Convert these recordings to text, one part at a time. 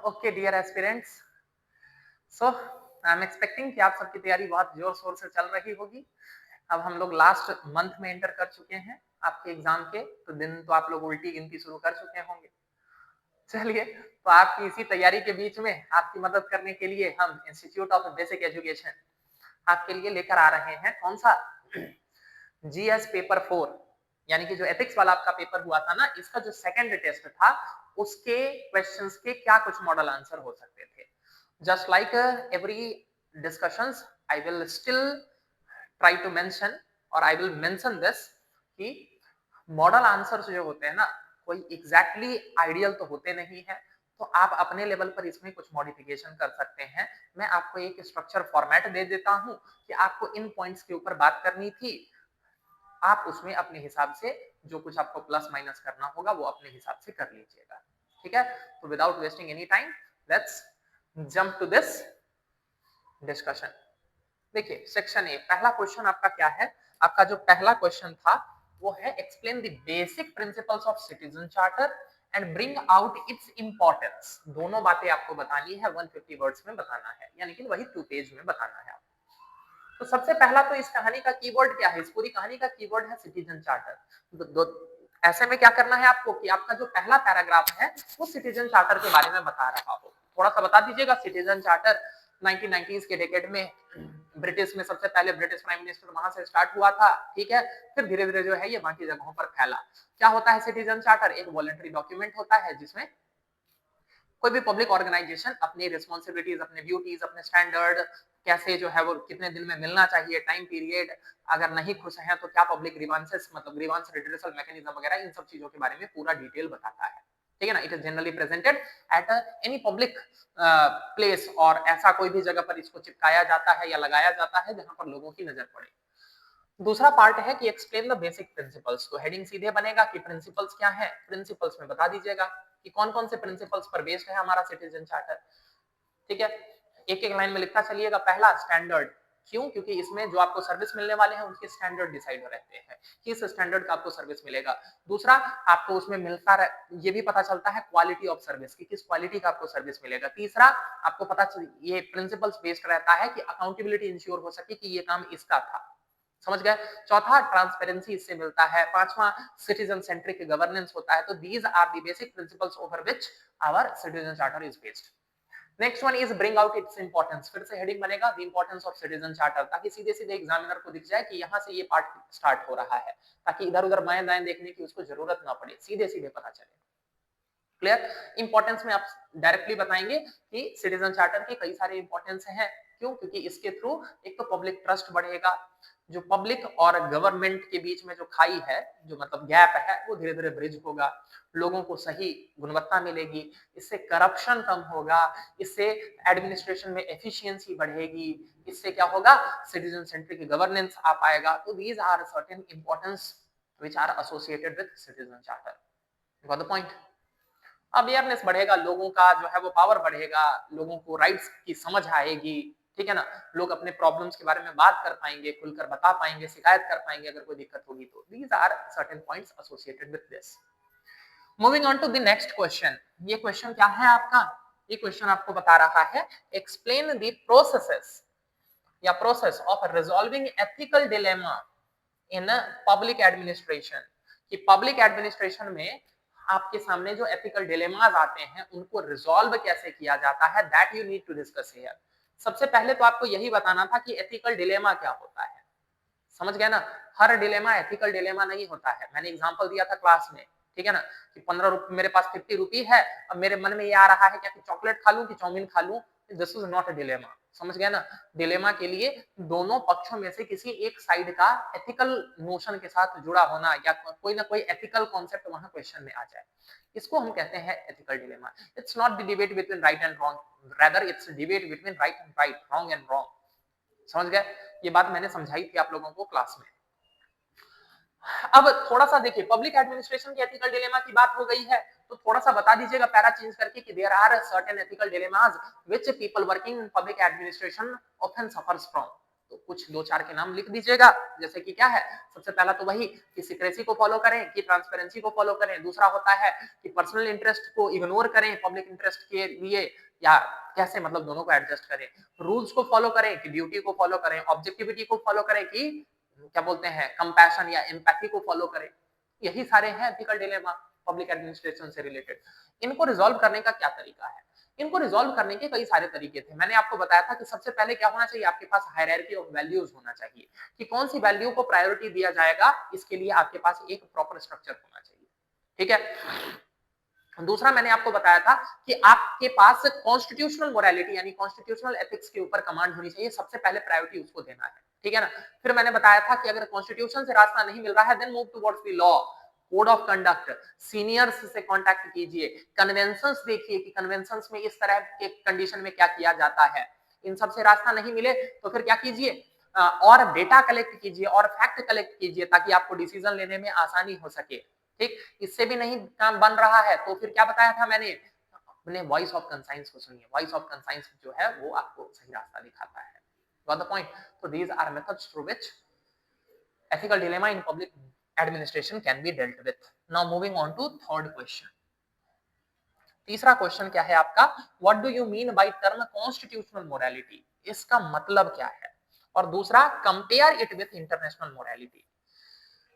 Okay dear aspirants, so I am expecting कि आप सबकी तैयारी बहुत जोर शोर से चल रही होगी। अब हम लोग लास्ट मंथ में एंटर कर चुके हैं आपके एग्जाम के, तो दिन तो आप लोग उल्टी गिनती शुरू कर चुके होंगे। चलिए, तो आपकी इसी तैयारी के बीच में आपकी मदद करने के लिए हम इंस्टीट्यूट ऑफ बेसिक एजुकेशन आपके लिए लेकर आ रहे हैं कौन सा जीएस पेपर 4, यानी कि जो एथिक्स वाला आपका पेपर हुआ था ना, इसका जो सेकंड टेस्ट था उसके क्वेश्चंस के क्या कुछ मॉडल आंसर हो सकते थे। Just like every discussions, I will still try to mention और आई विल मेंशन दिस कि मॉडल आंसर्स जो होते हैं ना, कोई एग्जैक्टली आइडियल तो होते नहीं है, तो आप अपने लेवल पर इसमें कुछ मॉडिफिकेशन कर सकते हैं। मैं आपको एक स्ट्रक्चर फॉर्मेट दे देता हूं कि आपको इन पॉइंट्स के ऊपर बात करनी थी, आप उसमें अपने हिसाब से जो कुछ आपको प्लस माइनस करना होगा वो अपने हिसाब से कर लीजिएगा। ठीक है, तो without wasting any time let's jump to this discussion. देखिए सेक्शन ए, पहला क्वेश्चन आपका क्या है। आपका जो पहला क्वेश्चन था वो है explain the basic principles of citizen charter and bring out its importance. दोनों बातें आपको बतानी है, 150 वर्ड्स में बताना है, यानी कि वही 2 पेज में बताना है। तो सबसे पहला तो इस कहानी का कीवर्ड क्या है, इस पूरी कहानी का कीवर्ड है सिटीजन चार्टर। ऐसे में क्या करना है आपको कि आपका जो पहला पैराग्राफ है वो सिटीजन चार्टर के बारे में बता रहा हो। थोड़ा सा बता दीजिएगा। सिटीजन चार्टर 1990s के डेकेड में ब्रिटिश में सबसे पहले ब्रिटिश प्राइम मिनिस्टर वहां से स्टार्ट हुआ था, ठीक है। फिर धीरे धीरे जो है ये बाकी जगहों पर फैला। क्या होता है सिटीजन चार्टर? एक वॉलंटरी डॉक्यूमेंट होता है जिसमें कोई भी पब्लिक ऑर्गेनाइजेशन अपनी रिस्पॉन्सिबिलिटीज, अपने ड्यूटीज, अपने स्टैंडर्ड कैसे जो है वो कितने दिन में मिलना चाहिए, टाइम पीरियड, अगर नहीं खुश हैं तो क्या पब्लिक ग्रीवांसेस मतलब ग्रीवांस रिड्रेसल मैकेनिज्म वगैरह, इन सब चीजों के बारे में पूरा डिटेल बताता है। ठीक है ना। It is generally presented at any public place, और ऐसा कोई भी जगह पर इसको चिपकाया जाता है या लगाया जाता है जहां पर लोगों की नजर पड़े। दूसरा पार्ट है कि एक्सप्लेन द बेसिक प्रिंसिपल्स। तो हेडिंग सीधे बनेगा कि प्रिंसिपल्स क्या है, प्रिंसिपल्स में बता दीजिएगा कि कौन कौन से प्रिंसिपल्स पर बेस्ड है हमारा सिटीजन चार्टर। ठीक है, एक एक लाइन में लिखता चलिएगा। पहला स्टैंडर्ड, क्यों? क्योंकि इसमें जो आपको सर्विस मिलने वाले हैं उनके स्टैंडर्ड डिसाइड रहते हैं, किस स्टैंडर्ड का आपको सर्विस मिलेगा। दूसरा, आपको उसमें मिलता ये भी पता चलता है क्वालिटी ऑफ सर्विस की, किस क्वालिटी का आपको सर्विस मिलेगा। तीसरा, आपको पता ये प्रिंसिपल्स बेस्ड रहता है कि अकाउंटेबिलिटी इंश्योर हो सके कि ये काम इसका था, समझ गए। चौथा, ट्रांसपेरेंसी इससे मिलता है। पांचवा, सिटीजन सेंट्रिक गवर्नेंस होता है। तो these are the basic principles over which our citizen charter is based. Next one is bring out its importance. फिर से हेडिंग बनेगा the importance of citizen charter, ताकि सीधे सीधे एग्जामिनर को दिख जाए कि यहाँ से ये पार्ट स्टार्ट हो रहा है, ताकि इधर उधर बाएं दाएं देखने की उसको जरूरत ना पड़े, सीधे सीधे पता चले। क्लियर। इंपॉर्टेंस में आप डायरेक्टली बताएंगे कि सिटीजन चार्टर के कई सारे इंपॉर्टेंस हैं। क्यों? क्योंकि इसके थ्रू एक तो पब्लिक ट्रस्ट बढ़ेगा, जो पब्लिक और गवर्नमेंट के बीच में जो खाई है, जो मतलब गैप है, वो धीरे धीरे ब्रिज होगा, लोगों को सही गुणवत्ता मिलेगी, इससे करप्शन कम होगा, इससे एडमिनिस्ट्रेशन में एफिशिएंसी बढ़ेगी, इससे क्या होगा, सिटीजन सेंट्रिक गवर्नेंस आ पाएगा। तो these are certain importance which are associated with citizen charter. Got the point. Awareness बढ़ेगा, लोगों का जो है वो पावर बढ़ेगा, लोगों को राइट्स की समझ आएगी, ठीक है ना। लोग अपने प्रॉब्लम्स के बारे में बात कर पाएंगे, खुलकर बता पाएंगे, शिकायत कर पाएंगे अगर कोई दिक्कत होगी तो। These are certain points associated with this. Moving on to the next question. ये क्वेश्चन क्या है आपका? ये क्वेश्चन आपको बता रहा है एक्सप्लेन द प्रोसेसेस या process of resolving ethical dilemma in public administration. कि पब्लिक एडमिनिस्ट्रेशन में आपके सामने जो एथिकल डिलेमास आते हैं उनको रिजॉल्व कैसे किया जाता है, that you need to discuss here. सबसे पहले तो आपको यही बताना था कि एथिकल डिलेमा क्या होता है, समझ गए ना। हर डिलेमा एथिकल डिलेमा नहीं होता है। मैंने एग्जांपल दिया था क्लास में, ठीक है ना, कि 15 रुपए मेरे पास 50 रुपी है, अब मेरे मन में ये आ रहा है क्या कि चॉकलेट खा लूं कि चाउमीन खा लूं। This is not a dilemma, समझ गए ना। डिलेमा के लिए दोनों पक्षों में से किसी एक साइड का एथिकल नोशन के साथ जुड़ा होना या कोई ना कोई एथिकल कॉन्सेप्ट वहां क्वेश्चन में आ जाए, इसको हम कहते हैं ethical dilemma. It's not the debate between right and wrong, rather it's debate between right and right, wrong and wrong. समझ गए। ये बात मैंने समझाई थी आप लोगों को क्लास में। अब थोड़ा सा देखिए, पब्लिक एडमिनिस्ट्रेशन के एथिकल डिलेमा की बात हो गई है, तो थोड़ा सा बता दीजिएगा पैरा चेंज करके कि there are certain ethical dilemmas which people working in public administration often suffers from. तो कुछ दो चार के नाम लिख दीजिएगा। जैसे कि क्या है, सबसे पहला तो वही कि सीक्रेसी को फॉलो करें, कि ट्रांसपेरेंसी को फॉलो करें। दूसरा होता है कि पर्सनल इंटरेस्ट को इग्नोर करें पब्लिक इंटरेस्ट के लिए, या कैसे मतलब दोनों को एडजस्ट करें। रूल्स को फॉलो करें कि ड्यूटी को फॉलो करें, ऑब्जेक्टिविटी को फॉलो करें कि क्या बोलते हैं कंपैशन या एम्पैथी को फॉलो करें। यही सारे हैं एथिकल डिलेमा पब्लिक एडमिनिस्ट्रेशन से रिलेटेड। इनको रिजॉल्व करने का क्या तरीका है? इनको रिजॉल्व करने के कई सारे तरीके थे। मैंने आपको बताया था कि सबसे पहले क्या होना चाहिए, आपके पास हायरार्की ऑफ वैल्यूज होना चाहिए कि कौन सी वैल्यू को प्रायोरिटी दिया जाएगा, इसके लिए आपके पास एक प्रॉपर स्ट्रक्चर होना चाहिए। ठीक है। दूसरा मैंने आपको बताया था कि आपके पास कॉन्स्टिट्यूशनल मोरालिटी यानी कॉन्स्टिट्यूशनल एथिक्स के ऊपर कमांड होनी चाहिए, सबसे पहले प्रायोरिटी उसको देना है। ठीक है ना। फिर मैंने बताया था कि अगर कॉन्स्टिट्यूशन से रास्ता नहीं मिल रहा है, then move towards the law, code of conduct, seniors से कांटेक्ट कीजिए, कन्वेंशंस देखिए कि कन्वेंशंस में इस तरह के कंडीशन में क्या किया जाता है। इन सब से रास्ता नहीं मिले तो फिर क्या कीजिए, और डेटा कलेक्ट कीजिए और फैक्ट कलेक्ट कीजिए ताकि आपको डिसीजन लेने में आसानी हो सके। ठीक, इससे भी नहीं काम बन रहा है तो फिर क्या बताया था मैंने, अपने वॉइस ऑफ कंसाइंस को सुनिए। वॉइस ऑफ कंसाइंस जो है वो आपको सही रास्ता दिखाता है। Got the point? तो these are methods through which ethical dilemma in public administration can be dealt with. Now moving on to third question. तीसरा क्वेश्चन क्या है आपका, what do you mean by term constitutional morality, इसका मतलब क्या है? और दूसरा, compare it with international morality.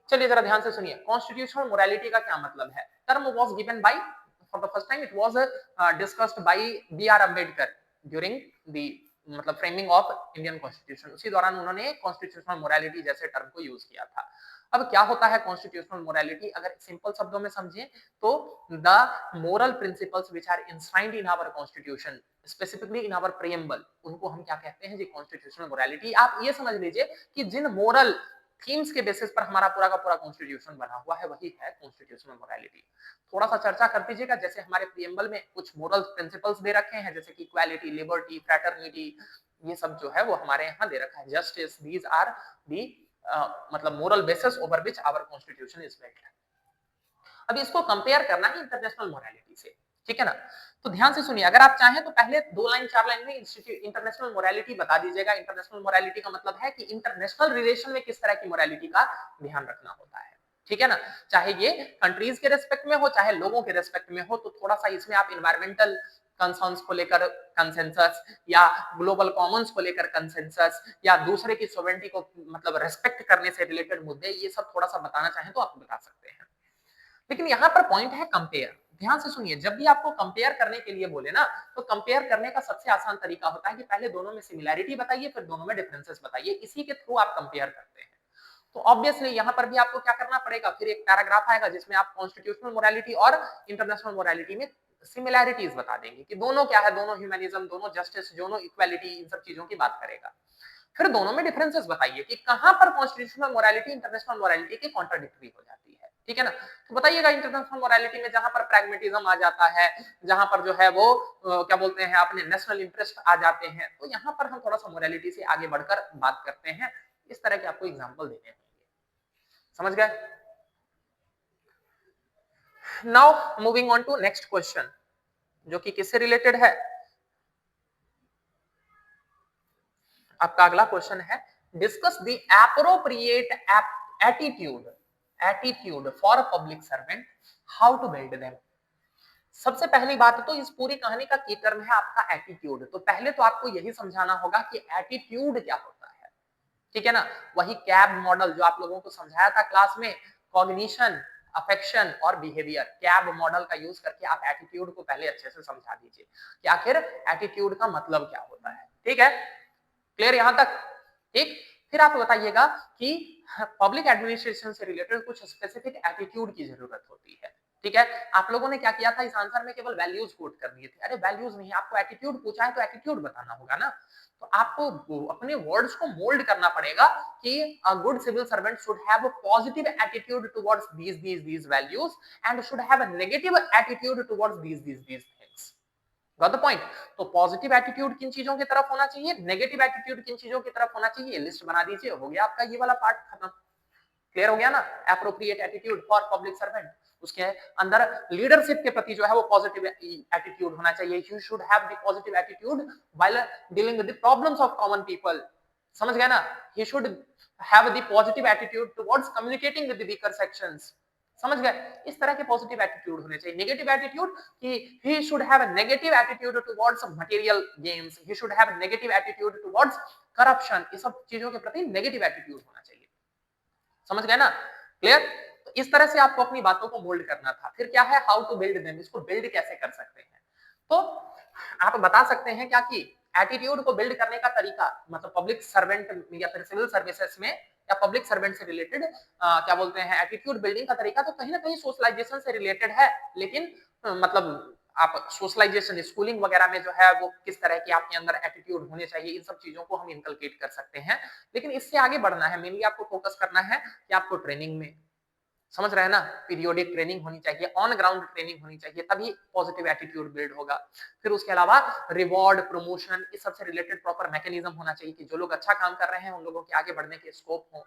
चलिए जरा ध्यान से सुनिए, कॉन्स्टिट्यूशनल मोरालिटी का क्या मतलब है। Term was given by, for the first time it was discussed by B R Ambedkar during the मतलब फ्रेमिंग ऑफ इंडियन कॉन्स्टिट्यूशन। उसी दौरान उन्होंने कॉन्स्टिट्यूशनल मोरालिटी जैसे टर्म को यूज किया था। अब क्या होता है कॉन्स्टिट्यूशनल मोरालिटी, अगर सिंपल शब्दों में समझें तो the moral principles which are enshrined in our constitution, specifically in our preamble, उनको हम क्या कहते हैं जी, कॉन्स्टिट्यूशनल मोरालिटी। आप ये समझ लीजिए कि जिन मोरल थीम्स के बेसिस पर हमारा पूरा का पूरा कॉन्स्टिट्यूशन बना हुआ है वही है कॉन्स्टिट्यूशनल मोरालिटी। थोड़ा सा चर्चा कर दीजिएगा, जैसे हमारे प्रीएम्बल में कुछ मोरल प्रिंसिपल्स दे रखे हैं, जैसे कि इक्वालिटी, लिबर्टी, फ्रैटर्निटी, ये सब जो है वो हमारे यहाँ दे रखा है। जस्टिस, दीज आर दी मतलब moral basis over which our constitution is built. अब इसको कंपेयर करना है इंटरनेशनल मोरालिटी से, ठीक है ना। तो ध्यान से सुनिए, अगर आप चाहें तो पहले 2 लाइन 4 लाइन में इंटरनेशनल मोरालिटी बता दीजिएगा। इंटरनेशनल मोरालिटी का मतलब है कि इंटरनेशनल रिलेशन में किस तरह की मोरालिटी का ध्यान रखना होता है, ठीक है ना। चाहे ये कंट्रीज के रेस्पेक्ट में हो, चाहे लोगों के रेस्पेक्ट में हो, तो थोड़ा सा इसमें आप इन्वायरमेंटल कंसर्न्स को लेकर कंसेंसस, या ग्लोबल कॉमन्स को लेकर कंसेंसस, या दूसरे की सॉवरेनिटी को मतलब रेस्पेक्ट करने से रिलेटेड मुद्दे, ये सब थोड़ा सा बताना चाहें तो आप बता सकते हैं। लेकिन यहाँ पर पॉइंट है कंपेयर। ध्यान से सुनिए, जब भी आपको कंपेयर करने के लिए बोले ना, तो कंपेयर करने का सबसे आसान तरीका होता है कि पहले दोनों में सिमिलैरिटी बताइए, फिर दोनों में डिफरेंसेस बताइए, इसी के थ्रू आप कंपेयर करते हैं। तो ऑब्वियसली यहाँ पर भी आपको क्या करना पड़ेगा, फिर एक पैराग्राफ आएगा जिसमें आप कॉन्स्टिट्यूशनल मोरालिटी और इंटरनेशनल मोरालिटी में सिमिलैरिटीज बता देंगे कि दोनों क्या है, दोनों ह्यूमनिज्म, दोनों जस्टिस, दोनों इक्वालिटी, इन सब चीजों की बात करेगा। फिर दोनों में डिफरेंसेस बताइए कि कहां पर कॉन्स्टिट्यूशनल मोरालिटी इंटरनेशनल मोरालिटी के कॉन्ट्राडिक्टरी हो जाती है, ठीक है ना। तो बताइएगा इंटरनेशनल मोरालिटी में जहां पर प्रैग्मेटिज्म आ जाता है, जहां पर जो है वो क्या बोलते हैं अपने नेशनल इंटरेस्ट आ जाते हैं, तो यहां पर हम थोड़ा सा मोरालिटी से आगे बढ़कर बात करते हैं। इस तरह के आपको एग्जांपल देने होंगे, समझ गए। Now moving on to next question, जो कि किससे रिलेटेड है। आपका अगला क्वेश्चन है, discuss the appropriate attitude for public servant, how to build them. सबसे पहली बात तो इस पूरी कहानी का की टर्म है आपका एटीट्यूड। तो पहले तो आपको यही समझाना होगा कि एटीट्यूड क्या होता है, ठीक है ना। वही कैब मॉडल जो आप लोगों को समझाया था क्लास में, कॉग्निशन, अफेक्शन और बिहेवियर, कैब मॉडल का यूज करके आप एटीट्यूड को पहले अच्छे से समझा दीजिए कि आखिर एटीट्यूड का मतलब क्या होता है, ठीक है। क्लियर यहां तक? ठीक। फिर आप बताइएगा कि पब्लिक एडमिनिस्ट्रेशन से रिलेटेड कुछ स्पेसिफिक एटीट्यूड की जरूरत होती है, ठीक है। आप लोगों ने क्या किया था, इस आंसर में केवल वैल्यूज कोट कर दिए थे। अरे वैल्यूज नहीं, आपको एटीट्यूड पूछा है तो एटीट्यूड बताना होगा ना। तो आपको अपने वर्ड्स को मोल्ड करना पड़ेगा कि a good civil servant should have a positive attitude towards these values and should have a negative attitude towards these things. Got the point? तो पॉजिटिव एटीट्यूड किन चीजों की तरफ होना चाहिए, नेगेटिव एटीट्यूड किन चीजों की तरफ होना चाहिए, लिस्ट बना दीजिए, हो गया आपका ये वाला पार्ट खत्म। क्लियर हो गया ना। Appropriate attitude for public servant, उसके अंदर लीडरशिप के प्रति जो है वो पॉजिटिव एटीट्यूड होना चाहिए। You should have the positive attitude while dealing with the problems of common people, समझ गए ना? he should have the positive attitude towards communicating with the weaker sections, समझ गए? इस तरह के पॉजिटिव एटीट्यूड होने चाहिए। नेगेटिव एटीट्यूड कि he should have a negative attitude towards material gains, he should have a negative attitude towards corruption, ये सब चीजों के प्रति नेगेटिव एटीट्यूड होना चाहिए। समझ गए ना? क्लियर? तो इस तरह से आपको अपनी बातों को मोल्ड करना था। फिर क्या है, हाउ टू बिल्ड देम, इसको बिल्ड कैसे कर सकते हैं? तो आप बता सकते हैं क्या कि एटीट्यूड को बिल्ड करने का तरीका, मतलब पब्लिक सर्वेंट या फिर सिविल सर्विसेज में या पब्लिक सर्वेंट से रिलेटेड क्या बोलते हैं, एटीट्यूड बिल्डिंग का तरीका तो कहीं ना कहीं सोशलाइजेशन से रिलेटेड है, लेकिन मतलब आप सोशलाइजेशन स्कूलिंग वगैरह में जो है वो किस तरह की आपके अंदर एटीट्यूड होने चाहिए, इन सब चीजों को हम इनकलकेट कर सकते हैं। लेकिन इससे आगे बढ़ना है, मेनली आपको फोकस करना है कि आपको ट्रेनिंग में, समझ रहे हैं ना, पीरियोडिक ट्रेनिंग होनी चाहिए, ऑन ग्राउंड ट्रेनिंग होनी चाहिए, तभी पॉजिटिव एटीट्यूड बिल्ड होगा। फिर उसके अलावा रिवॉर्ड, प्रमोशन, इस सबसे रिलेटेड प्रॉपर मैकेनिज्म होना चाहिए कि जो लोग अच्छा काम कर रहे हैं उन लोगों के आगे बढ़ने के स्कोप हो,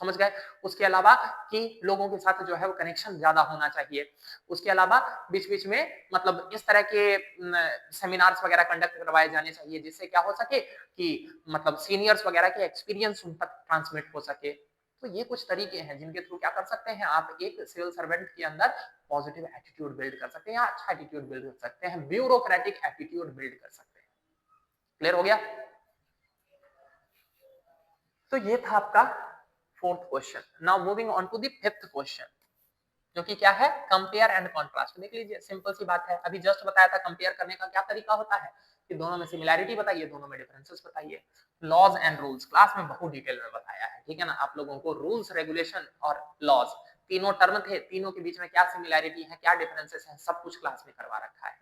समझ गए? उसके अलावा कि लोगों के साथ जो है वो कनेक्शन ज्यादा होना चाहिए। उसके अलावा बीच बीच में मतलब इस तरह के सेमिनार्स वगैरह कंडक्ट करवाए जाने चाहिए जिससे क्या हो सके कि मतलब सीनियर्स वगैरह के एक्सपीरियंस उन तक ट्रांसमिट हो सके। तो ये कुछ तरीके हैं जिनके थ्रू क्या कर सकते हैं, आप एक सिविल सर्वेंट के अंदर पॉजिटिव एटीट्यूड बिल्ड कर सकते हैं या अच्छा एटीट्यूड बिल्ड कर सकते हैं, ब्यूरोक्रेटिक एटीट्यूड बिल्ड कर सकते हैं। क्लियर हो गया? तो ये था आपका fourth question. Now moving on to the fifth question, जो कि क्या है, कंपेयर एंड कॉन्ट्रास्ट। देख लीजिए, सिंपल सी बात है, अभी जस्ट बताया था कंपेयर करने का क्या तरीका होता है कि दोनों में सिमिलैरिटी बताइए, दोनों में डिफरेंसेस बताइए। लॉज एंड रूल्स क्लास में बहुत डिटेल में बताया है, ठीक है ना? आप लोगों को रूल्स, रेगुलेशन और लॉज तीनों टर्म थे, तीनों के बीच में क्या सिमिलैरिटी है, क्या डिफरेंसेस है, सब कुछ क्लास में करवा रखा है।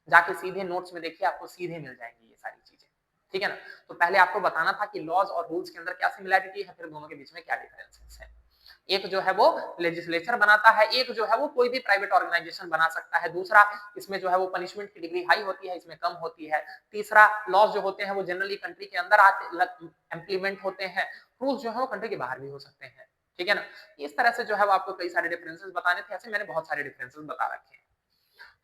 जाके सीधे नोट्स में देखिए, आपको सीधे मिल जाएंगी ये सारी चीजें, ठीक है ना? तो पहले आपको बताना था कि लॉज और रूल्स के अंदर क्या सिमिलैरिटी है, फिर दोनों के बीच में क्या डिफरेंसेस है। एक जो है वो लेजिस्लेचर बनाता है, एक जो है वो कोई भी प्राइवेट ऑर्गेनाइजेशन बना सकता है, दूसरा इसमें जो है वो पनिशमेंट की डिग्री हाई होती है, इसमें कम होती है, तीसरा लॉज जो होते हैं वो जनरली कंट्री के अंदर आते इंप्लीमेंट होते हैं, रूल्स जो है वो कंट्री के बाहर भी हो सकते हैं, ठीक है ना? इस तरह से जो है वो आपको कई सारे डिफरेंसेस बताने थे, ऐसे मैंने बहुत सारे डिफरेंसेस बता रखे हैं।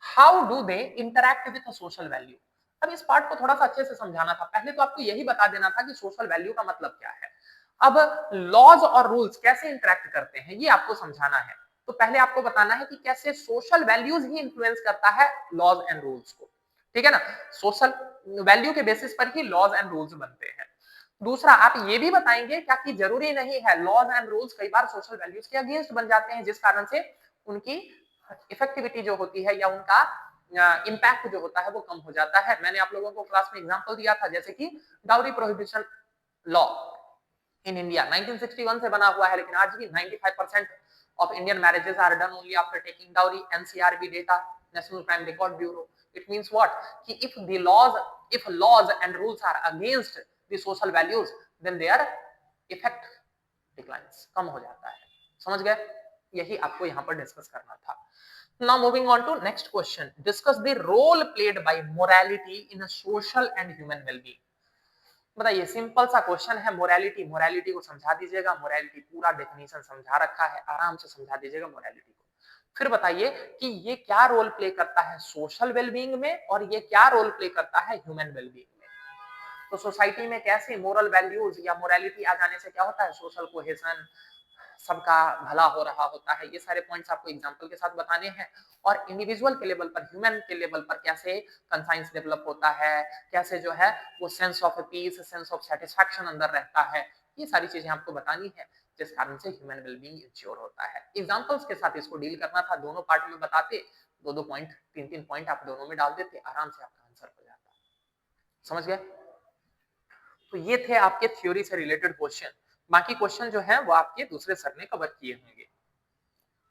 How do they interact with social value? अब इस पार्ट को थोड़ा सा अच्छे से समझाना था, पहले तो आपको यही बता देना था कि सोशल वैल्यू का मतलब क्या है। अब लॉज और रूल्स कैसे इंटरैक्ट करते हैं ये आपको समझाना है। तो पहले आपको बताना है कि कैसे सोशल वैल्यूज ही इन्फ्लुएंस करता है लॉज एंड रूल्स को, ठीक है ना? सोशल वैल्यू के बेसिस पर ही लॉज एंड रूल्स बनते हैं। दूसरा, आप ये भी बताएंगे क्या कि जरूरी नहीं है, लॉज एंड रूल्स कई बार सोशल वैल्यूज के अगेंस्ट बन जाते हैं, जिस कारण से उनकी इफेक्टिविटी जो होती है या उनका इम्पैक्ट जो होता है वो कम हो जाता है। मैंने आप लोगों को क्लास में एग्जांपल दिया था, जैसे कि dowry prohibition law in India 1961 से बना हुआ है, लेकिन आज भी 95% of Indian marriages are done only after taking dowry. NCRB data, national crime record bureau. It means what कि if laws and rules are against the social values then their effect declines, कम हो जाता है। समझ गए? यही आपको यहां पर डिस्कस करना था। Now moving on to next question, discuss the role played by morality in a social and human well-being। बताइए, सिंपल सा क्वेश्चन है, मोरालिटी, मोरालिटी को समझा दीजिएगा, मोरालिटी पूरा डेफिनेशन समझा रखा है, आराम से समझा दीजिएगा मोरालिटी को। फिर बताइए कि ये क्या रोल प्ले करता है सोशल वेलबींग में और ये क्या रोल प्ले करता है ह्यूमन वेलबींग में। तो सोसाइटी में कैसे मोरल वैल्यूज या मोरालिटी आ जाने से क्या होता है, सोशल कोहेजन, सबका भला हो रहा होता है। ये सारे पॉइंट्स आपको एग्जांपल के साथ बताने हैं। और इंडिविजुअल के लेवल पर, ह्यूमन के लेवल पर कैसे कंसाइंस डेवलप होता है, कैसे जो है वो sense of peace, sense of satisfaction अंदर रहता है, ये सारी चीजें आपको बतानी है, जिस कारण से ह्यूमन वेलबींग इंश्योर होता है। एग्जांपल्स के साथ इसको डील करना था, दोनों पार्ट में बताते, दो दो पॉइंट, तीन तीन पॉइंट आप दोनों में डाल देते, आराम से आपका आंसर हो जाता। समझ गए? तो ये थे आपके थ्योरी से रिलेटेड क्वेश्चन। बाकी क्वेश्चन जो है वो आपके दूसरे सर ने कवर किए होंगे,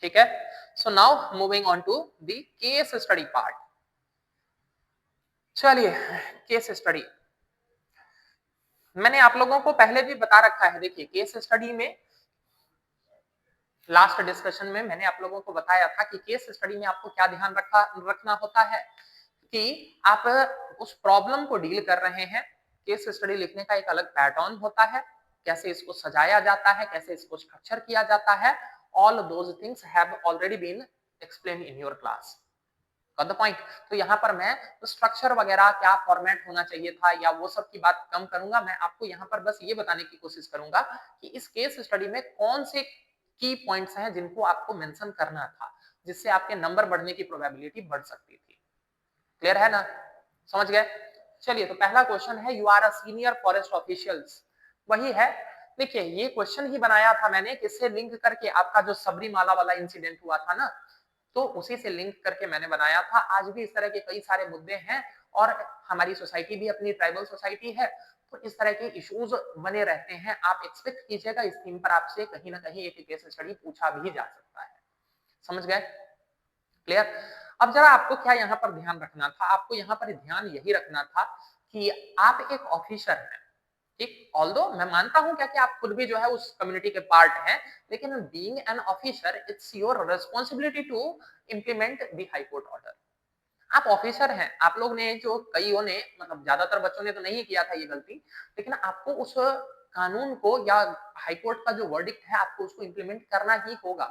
ठीक है? So now moving on to the case study part. चलिए, केस स्टडी मैंने आप लोगों को पहले भी बता रखा है। देखिए, केस स्टडी में लास्ट डिस्कशन में मैंने आप लोगों को बताया था कि केस स्टडी में आपको क्या ध्यान रखना होता है कि आप उस प्रॉब्लम को डील कर रहे हैं। केस स्टडी लिखने का एक अलग पैटर्न होता है, कैसे इसको सजाया जाता है, कैसे इसको स्ट्रक्चर किया जाता है, all those things have already been explain in your class. Got the point. तो यहाँ पर मैं स्ट्रक्चर वगैरह क्या फॉर्मेट होना चाहिए था या वो सब की बात कम करूंगा, मैं आपको यहाँ पर बस ये बताने की कोशिश करूंगा कि इस केस स्टडी में कौन से की पॉइंट्स हैं जिनको आपको मेंशन करना था, जिससे आपके नंबर बढ़ने की प्रोबेबिलिटी बढ़ सकती थी। क्लियर है ना, समझ गए? चलिए, तो पहला क्वेश्चन है you are a senior forest officials, वही है। देखिए, ये क्वेश्चन ही बनाया था मैंने किससे लिंक करके, आपका जो सबरीमाला वाला इंसिडेंट हुआ था ना, तो उसी से लिंक करके मैंने बनाया था। आज भी इस तरह के कई सारे मुद्दे हैं और हमारी सोसाइटी भी अपनी ट्राइबल सोसाइटी है, तो इस तरह के इश्यूज बने रहते हैं। आप एक्सपेक्ट कीजिएगा इस थीम पर आपसे कहीं ना कहीं एक केस स्टडी पूछा भी जा सकता है। समझ गए? क्लियर? अब जरा आपको क्या यहाँ पर ध्यान रखना था, आपको यहाँ पर ध्यान यही रखना था कि आप एक ऑफिसर हैं, ठीक? ऑल्दो मैं मानता हूं क्या कि आप खुद भी जो है उस कम्युनिटी के पार्ट हैं, लेकिन being an officer it's your responsibility to implement the high court order. आप ऑफिसर हैं, आप लोग ने जो कईयों ने मतलब ज्यादातर बच्चों ने तो नहीं किया था ये गलती, लेकिन आपको उस कानून को या हाई कोर्ट का जो वर्डिक्ट है आपको उसको इम्प्लीमेंट करना ही होगा।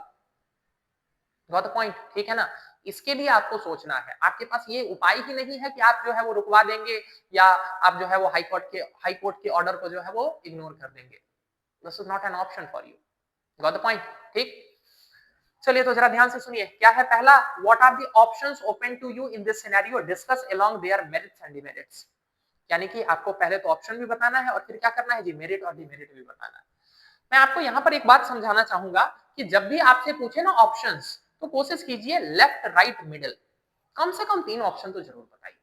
गॉट द पॉइंट, ठीक है ना? इसके लिए आपको सोचना है, आपके पास ये उपाय ही नहीं है कि आप जो है वो रुकवा देंगे या आप जो है वो हाई कोर्ट के ऑर्डर को जो है वो इग्नोर कर देंगे। This is not an option for you. Got the point, ठीक? चलिए, तो जरा ध्यान से सुनिए, क्या है पहला, what are the options open to you in this scenario, discuss along their merits and demerits. यानी कि आपको पहले तो ऑप्शन भी बताना है और फिर क्या करना है जी, मेरिट और डिमेरिट भी बताना है। मैं आपको यहाँ पर एक बात समझाना चाहूंगा कि जब भी आपसे पूछे ना ऑप्शंस, तो कोशिश कीजिए लेफ्ट राइट मिडिल, कम से कम 3 ऑप्शन तो जरूर बताइए।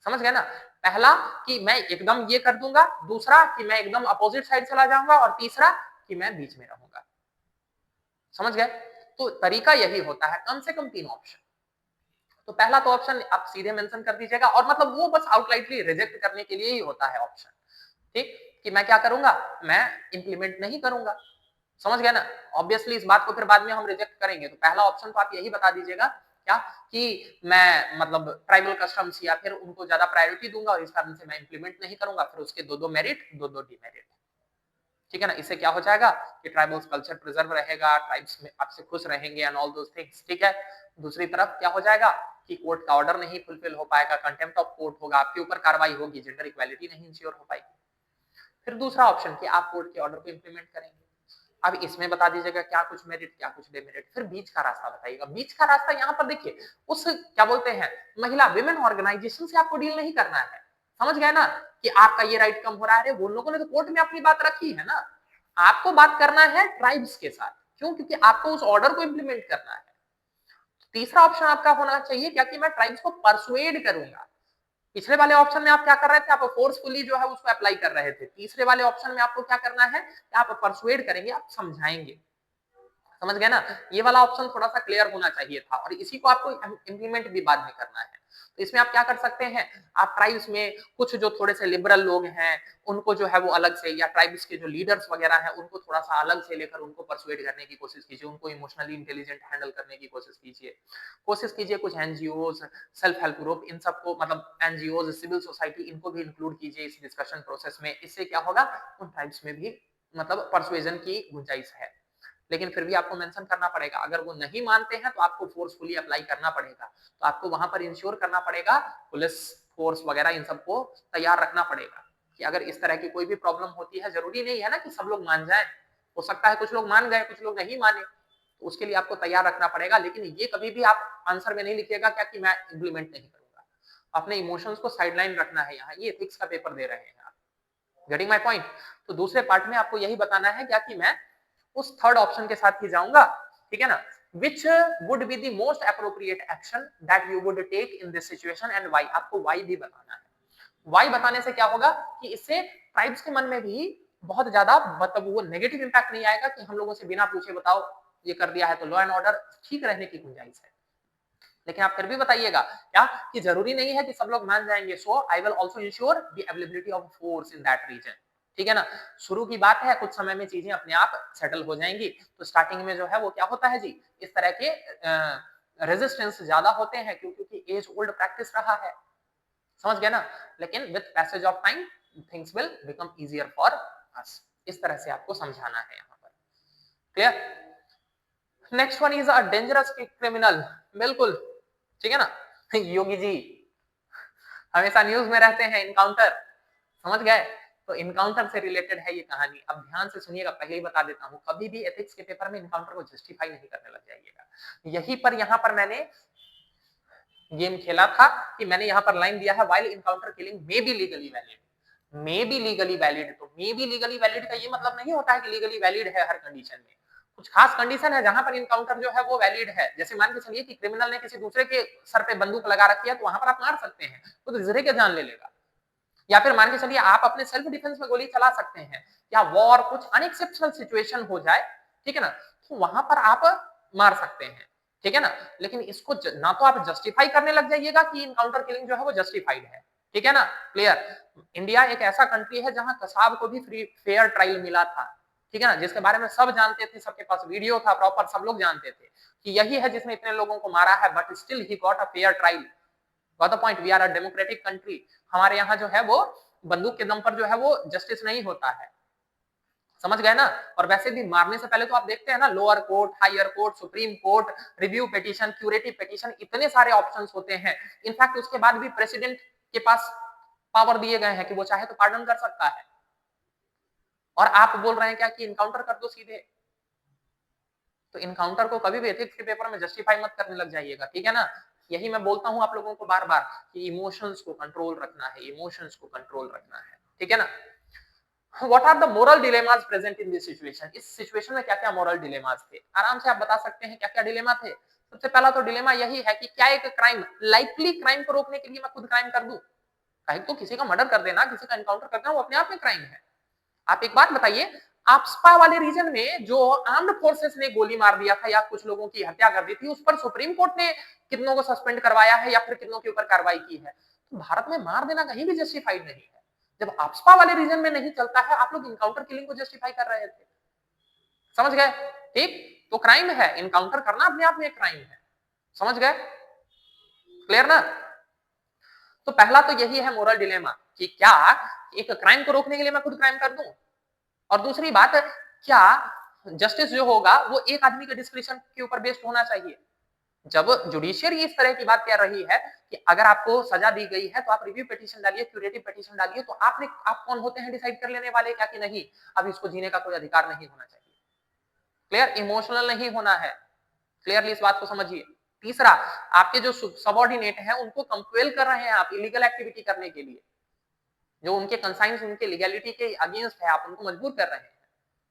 समझ गए ना? पहला कि मैं एकदम ये कर दूंगा, दूसरा कि मैं एकदम अपोजिट साइड चला जाऊंगा और तीसरा कि मैं बीच में रहूंगा। समझ गए? तो तरीका यही होता है, कम से कम 3 ऑप्शन। तो पहला तो ऑप्शन आप सीधे मेंशन कर दीजिएगा और मतलब वो बस आउटलाइटली रिजेक्ट करने के लिए ही होता है ऑप्शन, ठीक? कि मैं क्या करूंगा, मैं इंप्लीमेंट नहीं करूंगा। समझ गए ना? ऑब्वियसली इस बात को फिर बाद में हम रिजेक्ट करेंगे, तो पहला ऑप्शन तो आप यही बता दीजिएगा क्या कि मैं मतलब ट्राइबल कस्टम्स या फिर उनको ज्यादा प्रायोरिटी दूंगा और इस कारण से मैं इंप्लीमेंट नहीं करूंगा, फिर उसके दो मेरिट दो डिमेरिट। ठीक है ना? इससे क्या हो जाएगा कि ट्राइबल्स कल्चर प्रिजर्व रहेगा, ट्राइब्स में आपसे खुश रहेंगे एंड ऑल दोस थिंग्स। ठीक है? दूसरी तरफ क्या हो जाएगा कि कोर्ट का ऑर्डर नहीं फुलफिल हो पाएगा, कंटेम्प्ट ऑफ कोर्ट होगा, आपके ऊपर कार्रवाई होगी, जेंडर इक्वालिटी नहीं इंश्योर हो पाएगी। फिर दूसरा ऑप्शन कि आप कोर्ट के ऑर्डर को इंप्लीमेंट करेंगे। अब इसमें बता दीजिएगा क्या कुछ मेरिट क्या कुछ डिमेरिट, फिर बीच का रास्ता बताइएगा। बीच का रास्ता यहाँ पर देखिए, उस क्या बोलते हैं महिला विमेन ऑर्गेनाइजेशन से आपको डील नहीं करना है। समझ गए ना कि आपका ये राइट कम हो रहा है, वो लोगों ने तो कोर्ट में अपनी बात रखी है ना। आपको बात करना है ट्राइब्स के साथ, क्यों? क्योंकि आपको उस ऑर्डर को इंप्लीमेंट करना है। तीसरा ऑप्शन आपका होना चाहिए क्या कि मैं ट्राइब्स को परसुएड करूंगा। पिछले वाले ऑप्शन में आप क्या कर रहे थे, आप फोर्सफुली जो है उसको अप्लाई कर रहे थे। तीसरे वाले ऑप्शन में आपको क्या करना है, आप परसुएड करेंगे, आप समझाएंगे। समझ गए ना? ये वाला ऑप्शन थोड़ा सा क्लियर होना चाहिए था और इसी को आपको इंप्लीमेंट भी बाद में करना है। तो इसमें आप क्या कर सकते हैं, आप ट्राइब्स में कुछ जो थोड़े से लिबरल लोग हैं उनको जो है वो अलग से, या ट्राइब्स के जो लीडर्स वगैरह हैं उनको थोड़ा सा अलग से लेकर उनको परसुएड करने की कोशिश कीजिए, उनको इमोशनली इंटेलिजेंट हैंडल करने की कोशिश कीजिए। कुछ एनजीओज, सेल्फ हेल्प ग्रुप, इन सबको मतलब एनजीओज, सिविल सोसाइटी, इनको भी इंक्लूड कीजिए इस डिस्कशन प्रोसेस में। इससे क्या होगा, उन ट्राइब्स में भी मतलब परसुएजन की गुंजाइश है। लेकिन फिर भी आपको मेंशन करना पड़ेगा, अगर वो नहीं मानते हैं तो आपको फोर्सफुली अप्लाई करना पड़ेगा। तो आपको वहां पर इंश्योर करना पड़ेगा, पुलिस फोर्स वगैरह इन सबको तैयार रखना पड़ेगा कि अगर इस तरह की कोई भी प्रॉब्लम होती है, जरूरी नहीं है ना कि सब लोग मान जाए, हो सकता है कुछ लोग मान गए कुछ लोग नहीं माने, तो उसके लिए आपको तैयार रखना पड़ेगा। लेकिन ये कभी भी आप आंसर में नहीं लिखिएगा क्या कि मैं इम्प्लीमेंट नहीं करूंगा। अपने इमोशंस को साइडलाइन रखना है, यहाँ ये एथिक्स का पेपर दे रहे हैं आप। Getting my point? तो दूसरे पार्ट में आपको यही बताना है क्या कि मैं उस थर्ड ऑप्शन के साथ ही जाऊंगा। ठीक है ना? Which would be the most appropriate action that you would take in this situation and why. आपको व्हाई भी बताना है। व्हाई बताने से क्या होगा कि इससे ट्राइब्स के मन में भी बहुत ज्यादा मतलब वो नेगेटिव इंपैक्ट नहीं आएगा कि हम लोगों से बिना पूछे बताओ ये कर दिया है, तो लॉ एंड ऑर्डर ठीक रहने की गुंजाइश है। लेकिन आप फिर भी बताइएगा क्या कि जरूरी नहीं है कि सब लोग मान जाएंगे, so I will also ensure the availability of force in that region. ठीक है ना? शुरू की बात है, कुछ समय में चीजें अपने आप सेटल हो जाएंगी। तो स्टार्टिंग में जो है वो क्या होता है जी, इस तरह के रेजिस्टेंस ज्यादा होते हैं क्योंकि एज ओल्ड प्रैक्टिस रहा है। समझ गए ना? लेकिन with passage of time things will become easier for us. इस तरह से आपको समझाना है यहाँ पर। Clear? Next one is a dangerous criminal. बिल्कुल ठीक है ना? योगी जी हमेशा न्यूज में रहते हैं, इनकाउंटर, समझ गए? तो इनकाउंटर से रिलेटेड है ये कहानी। अब ध्यान से सुनिएगा, पहले ही बता देता हूं, कभी भी एथिक्स के पेपर में इनकाउंटर को जस्टिफाई नहीं करने लग जाइएगा। यहीं पर यहां पर मैंने गेम खेला था कि मैंने यहां पर लाइन दिया है, while encounter killing may be legally valid. May be legally valid, तो मे बी लीगली वैलिड का ये मतलब नहीं होता है कि लीगली वैलिड है हर कंडीशन में। कुछ खास कंडीशन है जहां पर इनकाउंटर जो है वो वैलिड है। जैसे मान के चलिए कि क्रिमिनल ने किसी दूसरे के सर पे बंदूक लगा रखी है, तो वहां पर आप मार सकते हैं, तो दूसरे के जान ले लेगा। या फिर मान के चलिए आप अपने सेल्फ डिफेंस में गोली चला सकते हैं, या वॉर कुछ अनएक्सेप्शनल सिचुएशन हो जाए, ठीक है ना, तो वहां पर आप मार सकते हैं, ठीक है ना। लेकिन इसको ना तो आप जस्टिफाई करने लग जाइएगा कि इनकाउंटर किलिंग जो है वो जस्टिफाइड है, ठीक है ना, क्लियर। इंडिया एक ऐसा कंट्री है जहां कसाब को भी फ्री फेयर ट्रायल मिला था, ठीक है ना, जिसके बारे में सब जानते थे, सबके पास वीडियो था प्रॉपर, सब लोग जानते थे कि यही है जिसने इतने लोगों को मारा है, but still he got a fair trial. Got the point, we are a democratic country. हमारे यहाँ जो है वो बंदूक के दम पर जो है वो जस्टिस नहीं होता है, समझ गए ना। और वैसे भी मारने से पहले तो आप देखते हैं ना, lower court, higher court, supreme court, review petition, curative petition, इतने सारे ऑप्शंस होते हैं। इनफैक्ट उसके बाद भी प्रेसिडेंट के पास पावर दिए गए हैं कि वो चाहे तो पार्डन कर सकता है। और आप बोल रहे हैं क्या कि इनकाउंटर कर दो सीधे। तो इनकाउंटर को कभी भी एथिक्स के पेपर में जस्टिफाई मत करने लग जाइएगा, ठीक है ना। यही मैं बोलता हूं आप लोगों को बार बार कि इमोशंस को कंट्रोल रखना है, इमोशंस को कंट्रोल रखना है, ठीक है ना। What are the moral dilemmas present in this situation, इस सिचुएशन में क्या क्या मोरल डिलेमास थे, आराम से आप बता सकते हैं क्या क्या डिलेमा थे। सबसे पहला तो डिलेमा यही है कि क्या एक क्राइम, लाइकली क्राइम को रोकने के लिए मैं खुद क्राइम कर दूं। कहीं तो किसी का मर्डर कर देना, किसी का एनकाउंटर कर देना, वो अपने आप में क्राइम है। आप एक बात बताइए, आपस्पा वाले रीजन में जो आर्म्ड फोर्सेस ने गोली मार दिया था या कुछ लोगों की हत्या कर दी थी, उस पर सुप्रीम कोर्ट ने कितनों को सस्पेंड करवाया है या फिर कितनों के ऊपर कार्रवाई की है। तो भारत में मार देना कहीं भी जस्टिफाइड नहीं है। जब आपस्पा वाले रीजन में नहीं चलता है, आप लोग इनकाउंटर किलिंग को जस्टिफाई कर रहे थे, समझ गए? ठीक, तो क्राइम है, इनकाउंटर करना अपने आप में एक क्राइम है, समझ गए? क्लियर ना। तो पहला तो यही है मोरल डिलेमा कि क्या एक क्राइम को रोकने के लिए मैं खुद क्राइम कर दूं। और दूसरी बात, क्या जस्टिस जो होगा वो एक आदमी के डिस्क्रिप्शन के ऊपर बेस्ड होना चाहिए। जब जुडिशियरी इस तरह की बात कह रही है कि अगर आपको सजा दी गई है तो आप रिव्यू पिटीशन डालिए, क्यूरेटिव पिटीशन डालिए, तो आप कौन होते हैं डिसाइड कर लेने वाले क्या कि नहीं, अब इसको जीने का कोई अधिकार नहीं होना चाहिए। क्लियर, इमोशनल नहीं होना है, क्लियरली इस बात को समझिए। तीसरा, आपके जो सबऑर्डिनेट हैं उनको कंपेल कर रहे हैं आप इलीगल एक्टिविटी करने के लिए, जो उनके कंसाइंस, उनके लीगैलिटी के अगेंस्ट है, आप उनको मजबूर कर रहे हैं,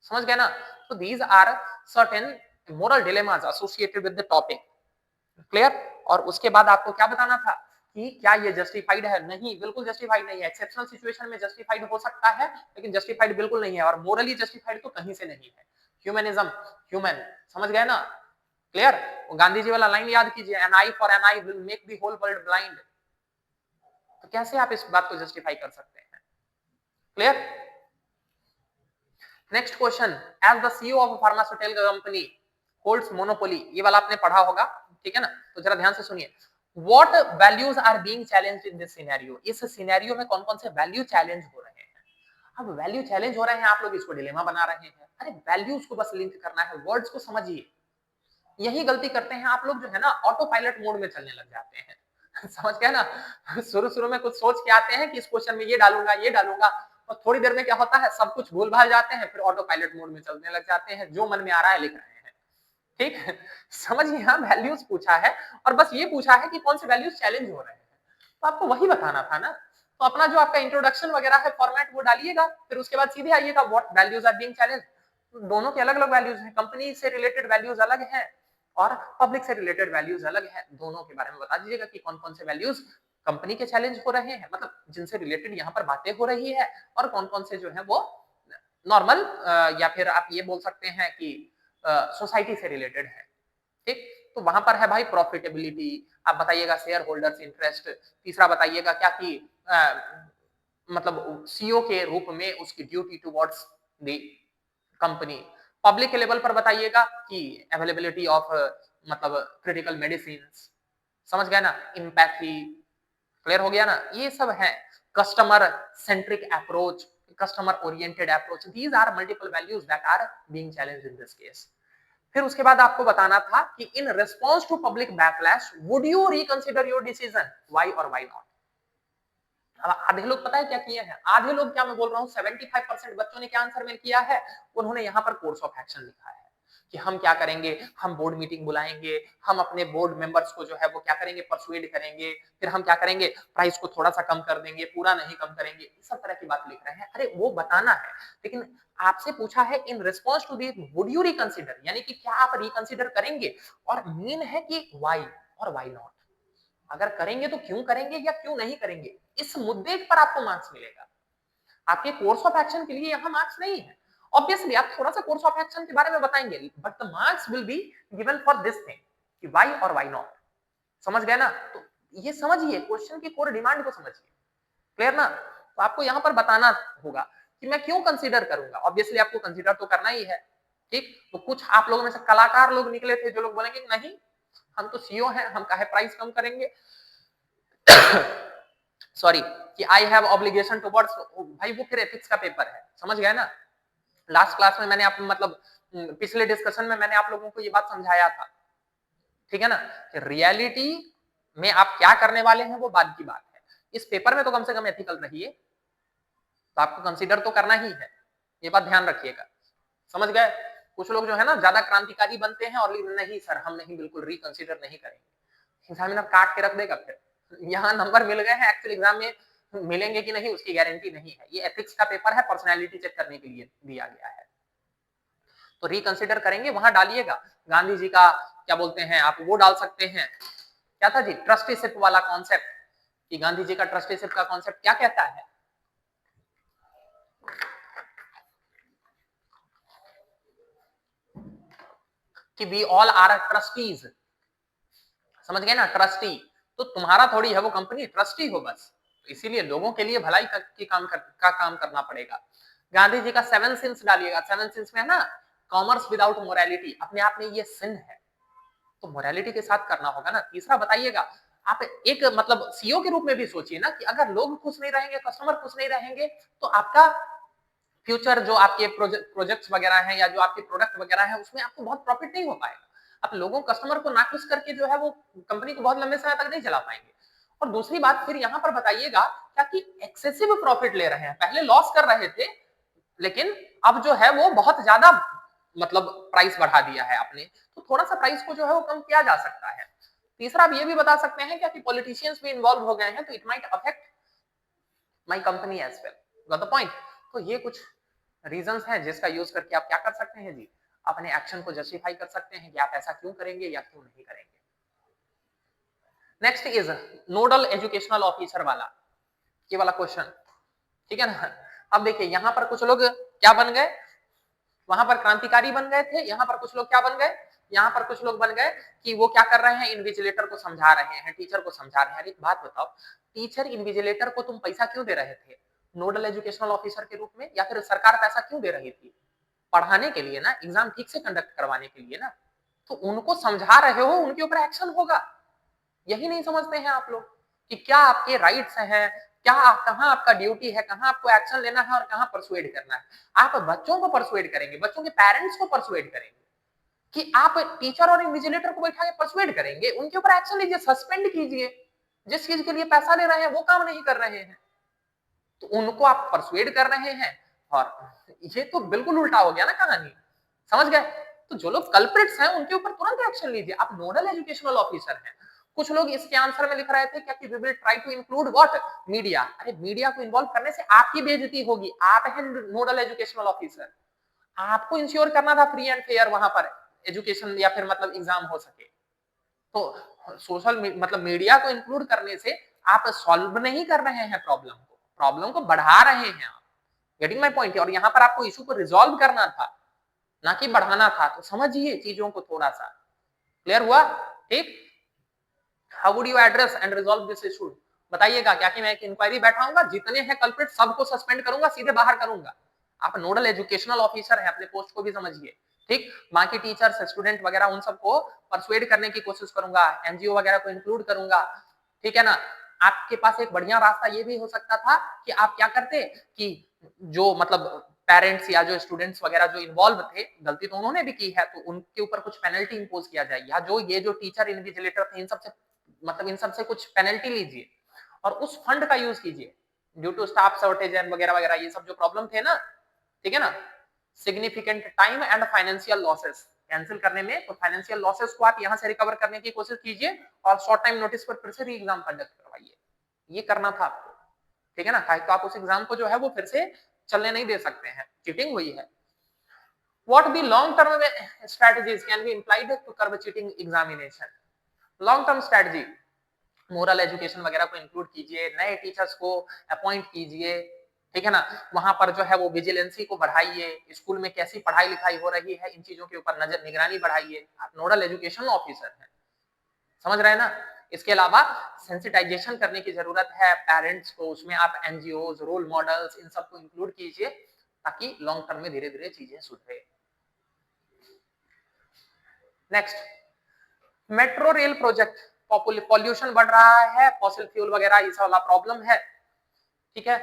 समझ गए ना। तो these are certain moral dilemmas associated with the topic, clear. और उसके बाद आपको क्या बताना था कि क्या ये जस्टिफाइड है, नहीं, बिल्कुल जस्टिफाइड नहीं है। एक्सेप्शनल सिचुएशन में जस्टिफाइड हो सकता है, लेकिन जस्टिफाइड बिल्कुल नहीं है, और मोरली जस्टिफाइड तो कहीं से नहीं है। ह्यूमनिज्म, ह्यूमन, समझ गए ना, क्लियर। गांधी जी वाला लाइन याद कीजिए, an eye for an eye will make the whole world blind. तो कैसे आप इस बात को जस्टिफाई कर सकते हैं, clear. Next question, as the CEO of pharmaceutical company holds monopoly, ये वाला आपने पढ़ा होगा, ठीक है ना। तो जरा ध्यान से सुनिए, what values are being challenged in this scenario, इस सिनेरियो में कौन कौन से वैल्यू चैलेंज हो रहे हैं। अब वैल्यू चैलेंज हो रहे हैं, आप लोग इसको डिलेमा बना रहे हैं। अरे वैल्यूज को बस लिंक करना है, वर्ड्स को समझिए। यही गलती करते हैं आप लोग, जो है ना, ऑटो पायलट मोड में चलने लग जाते हैं समझ गए ना। शुरू शुरू में कुछ सोच के आते हैं कि इस क्वेश्चन में ये डालूंगा, ये डालूंगा, और थोड़ी देर में क्या होता है, सब कुछ भूल भाल जाते हैं, फिर ऑटो पायलट मोड में चलने लग जाते हैं, जो मन में आ रहा है लिख रहे हैं, ठीक है। समझिए, यहाँ वैल्यूज पूछा है और बस ये पूछा है कि कौन से वैल्यूज चैलेंज हो रहे हैं, तो आपको वही बताना था ना। तो अपना जो आपका इंट्रोडक्शन वगैरह है फॉर्मेट, वो डालिएगा, फिर उसके बाद सीधे आइएगा what values are being challenge. दोनों के अलग अलग वैल्यूज हैं, कंपनी से रिलेटेड वैल्यूज अलग हैं और पब्लिक से रिलेटेड वैल्यूज अलग है। दोनों के बारे में बता दीजिएगा कि कौन कौन से वैल्यूज कंपनी के चैलेंज हो रहे हैं, मतलब जिनसे रिलेटेड यहाँ पर बातें हो रही है, और कौन कौन से जो है वो नॉर्मल, या फिर आप ये बोल सकते हैं कि सोसाइटी से रिलेटेड है, ठीक। तो वहां पर है भाई प्रॉफिटेबिलिटी, आप बताइएगा शेयर होल्डर्स इंटरेस्ट। तीसरा बताइएगा क्या कि मतलब सीईओ के रूप में उसकी duty towards the company. Public के लेवल पर बताइएगा कि अवेलेबिलिटी ऑफ मतलब क्रिटिकल मेडिसिन, समझ गया ना, इम्पैथी, क्लियर हो गया ना, ये सब है। Customer centric approach, customer oriented approach, these are multiple values that are being challenged in this case. फिर उसके बाद आपको बताना था कि in response to public backlash would you reconsider your decision, why और व्हाई नॉट। अब आधे लोग पता है क्या किए हैं, आधे लोग क्या मैं बोल रहा हूँ 75% बच्चों ने क्या आंसर में किया है, उन्होंने यहाँ पर कोर्स ऑफ एक्शन लिखा है कि हम क्या करेंगे, हम बोर्ड मीटिंग बुलाएंगे, हम अपने बोर्ड मेंबर्स को जो है वो क्या करेंगे, परसुएड करेंगे, फिर हम क्या करेंगे, प्राइस को थोड़ा सा कम कर देंगे, पूरा नहीं कम करेंगे, इस सब तरह की बात लिख रहे हैं। अरे वो बताना है, लेकिन आपसे पूछा है in response to the would you reconsider, यानी कि क्या आप रिकंसिडर करेंगे, और मीन है कि व्हाई और व्हाई नॉट। अगर करेंगे तो क्यों करेंगे या क्यों नहीं करेंगे, इस मुद्दे पर आपको मार्क्स मिलेगा। आपके कोर्स ऑफ एक्शन के लिए यहाँ मार्क्स नहीं है। ऑब्वियसली आप थोड़ा सा कोर्स ऑफ एक्शन के बारे में बताएंगे, but the marks will be given for this thing कि व्हाई और व्हाई नॉट। समझ गए ना? तो ये समझिए, क्वेश्चन की कोर डिमांड को समझिए। क्लियर ना? तो आपको यहाँ पर बताना होगा कि मैं क्यों कंसीडर करूंगा। ऑब्वियसली आपको कंसीडर तो करना ही है, ठीक। तो कुछ आप लोगों में से कलाकार लोग निकले थे जो लोग बोलेंगे नहीं, हम तो सीओ हैं, हम काहे प्राइस कम करेंगे सॉरी, कि आई हैव ऑब्लिगेशन टुवर्ड्स, भाई वो फिर एथिक्स का पेपर है। समझ गए ना? लास्ट क्लास में मैंने आप मतलब पिछले डिस्कशन में मैंने आप लोगों को ये बात समझाया था, ठीक है ना, कि रियलिटी में आप क्या करने वाले हैं वो बाद की बात है। इस पेपर में तो कम से कम एथिकल रहिए, तो आपको कंसीडर तो करना ही है, ये बात ध्यान रखिएगा। समझ गए? कुछ लोग जो है ना ज्यादा क्रांतिकारी बनते हैं और नहीं सर हम नहीं, बिल्कुल रिकंसीडर नहीं करेंगे, एग्जामिनर काट के रख देगा। फिर यहाँ नंबर मिल गए हैं, एक्चुअल एग्जाम में मिलेंगे कि नहीं उसकी गारंटी नहीं है। ये एथिक्स का पेपर है, पर्सनैलिटी चेक करने के लिए दिया गया है। तो रिकंसिडर करेंगे वहां डालिएगा गांधी जी का क्या बोलते हैं, आप वो डाल सकते हैं, क्या था जी, ट्रस्टीशिप वाला कॉन्सेप्ट, कि गांधी जी का ट्रस्टीशिप का कॉन्सेप्ट क्या कहता है, कि वी ऑल आर ट्रस्टीज। समझ गए ना? ट्रस्टी तो तुम्हारा थोड़ी है वो कंपनी, ट्रस्टी हो बस, इसीलिए लोगों के लिए भलाई की काम करना पड़ेगा। गांधी जी का 7 सिंस डालिएगा। 7 सिंस में है ना, कॉमर्स विदाउट मोरालिटी, अपने आप में ये सिन है, तो मोरालिटी के साथ करना होगा ना। तीसरा बताइएगा, आप एक मतलब सीईओ के रूप में भी सोचिए ना, कि अगर लोग खुश नहीं रहेंगे, कस्टमर खुश नहीं रहेंगे, तो आपका फ्यूचर जो आपके प्रोजेक्ट्स वगैरह हैं या जो आपके प्रोडक्ट वगैरह हैं उसमें आपको बहुत प्रॉफिट नहीं हो पाएगा। आप लोगों कस्टमर को नाखुश करके जो है वो कंपनी को बहुत लंबे समय तक नहीं चला पाएंगे। और दूसरी बात फिर यहाँ पर बताइएगा क्या कि एक्सेसिव प्रॉफिट ले रहे हैं, पहले लॉस कर रहे थे लेकिन अब जो है वो बहुत ज्यादा मतलब प्राइस बढ़ा दिया है आपने, तो थोड़ा सा प्राइस को जो है वो कम किया जा सकता है। तीसरा आप ये भी बता सकते हैं क्या कि पॉलिटिशियंस भी इन्वॉल्व हो गए हैं, तो it might affect my company as well. Got the point? तो ये कुछ रीजंस हैं जिसका यूज करके आप क्या कर सकते हैं जी, अपने एक्शन को जस्टिफाई कर सकते हैं कि आप ऐसा क्यों करेंगे या क्यों नहीं करेंगे। Next is nodal educational officer वाला, ये वाला क्वेश्चन, ठीक है ना। अब देखिए यहाँ पर कुछ लोग क्या बन गए, वहां पर क्रांतिकारी बन गए थे, यहाँ पर कुछ लोग क्या बन गए, यहाँ पर कुछ लोग बन गए कि वो क्या कर रहे हैं, इन्विजिलेटर को समझा रहे हैं, टीचर को समझा रहे हैं। एक बात बताओ, टीचर इन्विजिलेटर को तुम पैसा क्यों दे रहे थे नोडल एजुकेशनल ऑफिसर के रूप में, या फिर सरकार पैसा क्यों दे रही थी? पढ़ाने के लिए ना, एग्जाम ठीक से कंडक्ट करवाने के लिए ना। तो उनको समझा रहे हो, उनके ऊपर एक्शन होगा। यही नहीं समझते हैं आप लोग कि क्या आपके राइट्स हैं, क्या कहाँ आपका ड्यूटी है, कहाँ आपको एक्शन लेना है और कहाँ परसुएड करना है। आप बच्चों को परसुएड करेंगे, बच्चों के पेरेंट्स को परसुएड करेंगे, कि आप टीचर और इन्विजिलेटर को बैठा के परसुएड करेंगे, उनके ऊपर एक्शन लीजिए, सस्पेंड कीजिए। जिस चीज के लिए पैसा ले रहे हैं वो काम नहीं कर रहे हैं, तो उनको आप परसुएड कर रहे हैं। और ये तो बिल्कुल उल्टा हो गया ना कहानी। समझ गए? तो जो लोग कल्प्रिट्स हैं उनके ऊपर तुरंत एक्शन लीजिए। आप नोडल एजुकेशनल ऑफिसर हैं। कुछ लोग इसके आंसर में लिख रहे थे क्या कि we will try to include what, media. अरे मीडिया को इन्वॉल्व करने से आपकी बेइज्जती होगी, आप हैं नोडल एजुकेशनल ऑफिसर, आपको इंश्योर करना था फ्री एंड फेयर वहां पर एजुकेशन या फिर मतलब एग्जाम हो सके। तो सोशल मतलब मीडिया को इंक्लूड करने से आप सॉल्व नहीं कर रहे हैं प्रॉब्लम को बढ़ा रहे हैं आप। Getting my point? और यहाँ पर आपको इशू को रिजॉल्व करना था, ना कि बढ़ाना था। तो समझिए चीजों को थोड़ा सा। क्लियर हुआ? ठीक। How would you address and resolve this issue? बताइएगा क्या कि मैं एक इंक्वायरी बैठाऊंगा, जितने हैं कल्प्रिट सबको सस्पेंड करूंगा, सीधे बाहर करूंगा। आप नोडल एजुकेशनल ऑफिसर हैं, अपने पोस्ट को भी समझिए। ठीक, बाकी टीचर्स स्टूडेंट वगैरह उन सबको परसुएड करने की कोशिश करूंगा, एनजीओ वगैरह को इंक्लूड करूंगा, ठीक है ना। आपके पास एक बढ़िया रास्ता ये भी हो सकता था कि आप क्या करते कि जो मतलब पेरेंट्स या जो स्टूडेंट्स वगैरह जो इन्वॉल्व थे, गलती तो उन्होंने भी की है, तो उनके ऊपर कुछ पेनल्टी इंपोज किया जाए, या जो ये जो टीचर इन्विजिलेटर थे इन सबसे मतलब इन सबसे कुछ पेनल्टी लीजिए और उस फंड का यूज कीजिए। Due to staff shortage and वगैरह वगैरह ये सब जो प्रॉब्लम थे ना, ठीक है ना, significant time and financial losses cancel करने में, तो फाइनेंशियल लॉसेस को आप यहां से रिकवर करने की कोशिश कीजिए और शॉर्ट टाइम नोटिस पर फिर से री एग्जाम कंडक्ट करवाइए। ये करना था आपको, ठीक है ना, तो आप उस एग्जाम को जो है वो फिर से चलने नहीं दे सकते हैं, चीटिंग हुई है। What the long term strategies can be implied to curb cheating examination? Long term strategy, moral education वगैरह को इंक्लूड कीजिए, नए टीचर्स को अपॉइंट कीजिए, ठीक है ना, वहां पर जो है वो विजिलेंसी को बढ़ाइए, स्कूल में कैसी पढ़ाई लिखाई हो रही है इन चीजों के ऊपर नजर निगरानी बढ़ाइए। आप नोडल एजुकेशन ऑफिसर हैं, समझ रहे हैं ना। इसके अलावा सेंसिटाइजेशन करने की जरूरत है पेरेंट्स को, उसमें आप एनजीओ, रोल मॉडल्स इन सबको इंक्लूड कीजिए ताकि लॉन्ग टर्म में धीरे धीरे चीजें सुधरे। Next, metro rail project, pollution बढ़ रहा है, फॉसिल फ्यूल वगैरह ये सब वाला प्रॉब्लम है, ठीक है।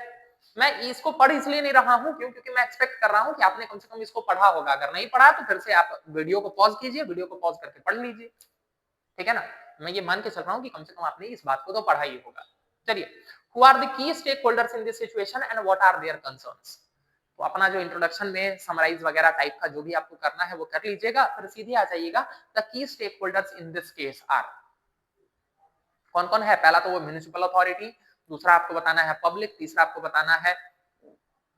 मैं इसको पढ़ इसलिए नहीं रहा हूं क्योंकि मैं एक्सपेक्ट कर रहा हूं कि आपने कम से कम इसको पढ़ा होगा, अगर नहीं पढ़ा तो फिर से आप वीडियो को पॉज कीजिए, वीडियो को पॉज करके पढ़ लीजिए, ठीक है ना। मैं ये मान के चल रहा हूं कि कम से कम आपने इस बात को तो पढ़ा ही होगा। चलिए, who are the key stakeholders in this situation and what are their concerns. तो अपना जो इंट्रोडक्शन में समराइज वगैरह टाइप का जो भी आपको करना है वो कर लीजिएगा, फिर सीधे आ जाइएगा। The key stakeholders in this case are, कौन कौन है। पहला तो वो म्युनिसिपल अथॉरिटी, दूसरा आपको बताना है पब्लिक, तीसरा आपको बताना है